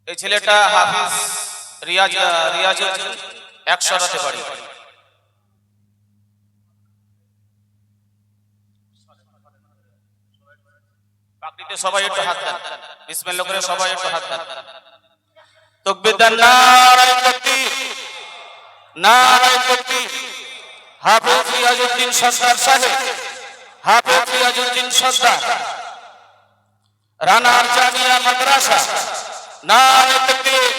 এই ছেলেটা হাফিজ রিয়াজুদ্দিন 100 রাতে বাড়ি। পাকড়িতে সবাই একটু হাত দেন, বিসমিল্লাহ করে সবাই একটু হাত দেন। তাকবীর দেন, নারায়ে তাকবীর, নারায়ে তাকবীর। হাফিজ রিয়াজুদ্দিন সরদার সাহেব, হাফিজ রিয়াজুদ্দিন সরদার, রানার জামিয়া মাদ্রাসা, নারায়ে তাকবীর।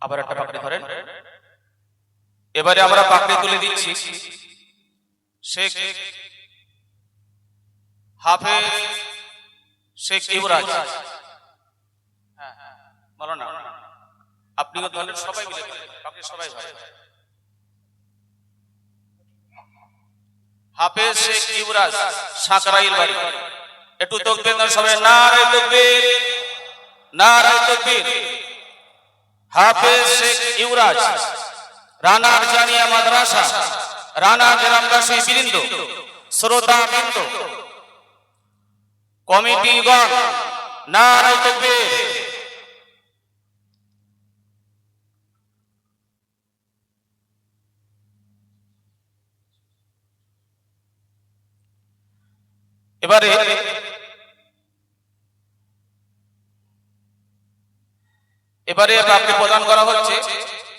আবার একটা পাকড়ি ধরেন। এবারে আমরা পাকড়ি তুলে দিচ্ছি শেখ হাফেজ শেখ ইবরাজ। বলো না, আপনিও ধরেন, সবাই মিলে পাকড়ি, সবাই ভাই। হাফেজ শেখ ইবরাজ, সাকরাইল বাড়ি। একটু তাকবীর দেন সবাই, নারায়ে তাকবীর, নারায়ে তাকবীর। হাফেজ শেখ ইবরাজ, রানার জামিয়া মাদ্রাসা, রানা গ্রামবাসী বৃন্দ, শ্রোতা বৃন্দ, কমিটিগণ, নারায়ে তাকবীর। এবারে পাকড়ি প্রদান করা হচ্ছে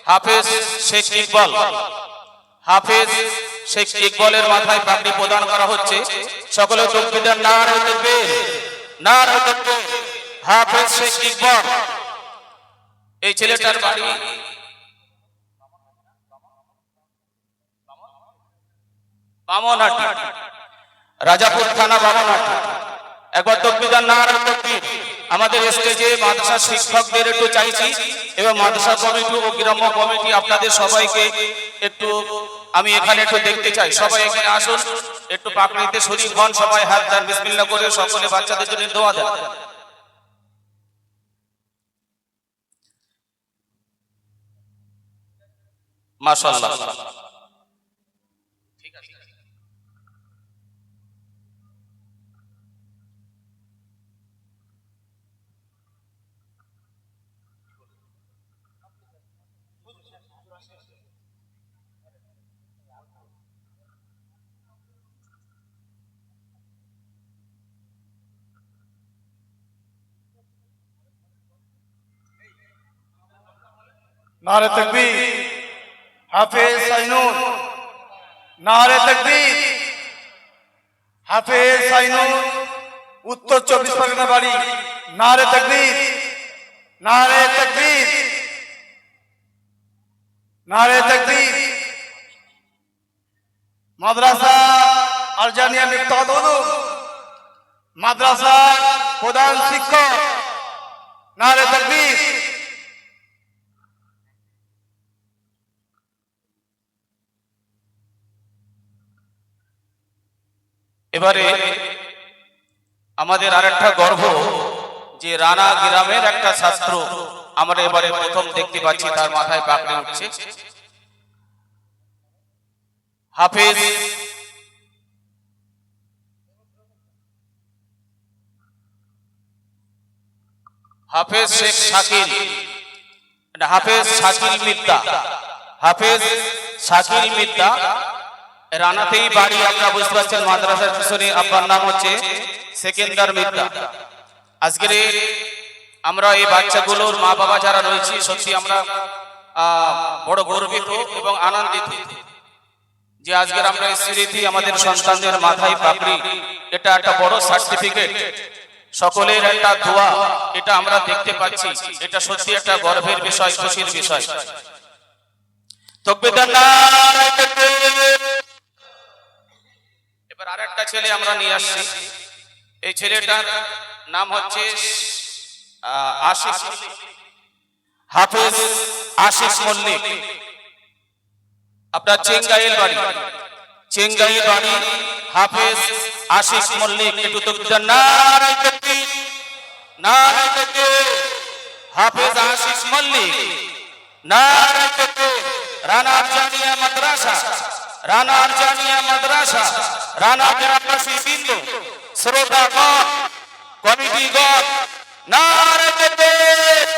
হাফেজ শেখ ইকবাল। হাফেজ শেখ ইকবালের মাথায় পাকড়ি প্রদান করা হচ্ছে। সকলে তাকবীর দেন, নারায়ে তাকবীর, নারায়ে তাকবীর। হাফেজ শেখ ইকবাল, এই ছেলেটার বাড়ি বামনহাটি, রাজাপুর থানা বামনহাটি। একবার তাকবীর দেন, নারায়ে তাকবীর। আমাদের স্টেজে মাদ্রাসা শিক্ষকদের একটু চাইছি এবং মাদ্রাসা কমিটি ও গ্রাম্য কমিটি আপনাদের সবাইকে একটু আমি এখানে একটু দেখতে চাই। সবাই এখানে আসুন, একটু পাকড়িতে শরীক হন, সবাই হাত দেন, বিসমিল্লাহ করে সকলে বাচ্চাদের জন্য দোয়া দেন। মাশাআল্লাহ। नारे तकबीर, हाफिज साइनूर, नारे तकबीर, हाफिज साइनूर, उत्तर 24 परगना बाड़ी, नारे तकबीर, नारे तकबीर, नारे तकबीर। माद्रासा आरजानिया मिफ्ताह उलूम, माद्रासा प्रधान शिक्षक, नारे तकबीर। এবারে আমাদের আরেকটা গর্ব যে রানা গ্রামের একটা ছাত্র আমরা এবারে প্রথম দেখতে পাচ্ছি, তার মাথায় পাকড়ি উঠছে। হাফেজ হাফেজ শেখ শাকিল, হাফেজ শাকিল মিদ্দা, হাফেজ শাকিল মিদ্দা, রানাতেই বাড়ি। আপনারা বুঝতে পারছেন মাদ্রাসার পিছনে আপনার নাম হচ্ছে সেকেন্দার মিদ্দা। আজকের আমরা এই বাচ্চাগুলোর মা বাবা যারা রয়েছি, সত্যি আমরা বড় গর্বিত এবং আনন্দিত যে আজকের আমরা এই স্মৃতি আমাদের সন্তানদের মাথায় পাকড়ি, এটা একটা বড় সার্টিফিকেট, সকলের একটা দোয়া, এটা আমরা দেখতে পাচ্ছি। এটা সত্যি একটা গর্বের বিষয়, খুশির বিষয়। তাকবীর দেন, নারায়ে তাকবীর। এবার আরেকটা ছেলে আমরা নিয়ে আসছি। এই ছেলেটার নাম হচ্ছে আশিক, হাফেজ আশিক মল্লিক। আপনার চেঙ্গাইল বাড়ি, চেঙ্গাইল বাড়ি হাফেজ আশিস মল্লিক, একটু তকবীর নারায়ে তাকবীর, নারায়ে তাকবীর। হাফেজ আশিস মল্লিক, নারায়ে তাকবীর। রানা জামিয়া মাদ্রাসা, রানা জামিয়া মাদ্রাসা, রানা গ্রামবাসী বিন্দু, শ্রোতাগণ, কমিটিগণ, নারায়ে তাকবীর।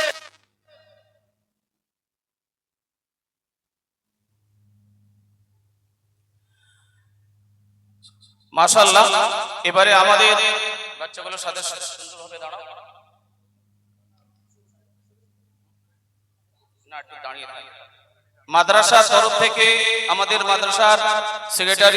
মাশাআল্লাহ। এবারে আমাদের বাচ্চাগুলোর সাথে সুন্দরভাবে দাঁড়াও না, একটু দাঁড়িয়ে থাকো। মাদ্রাসার তরফ থেকে আমাদের মাদ্রাসার সেক্রেটারি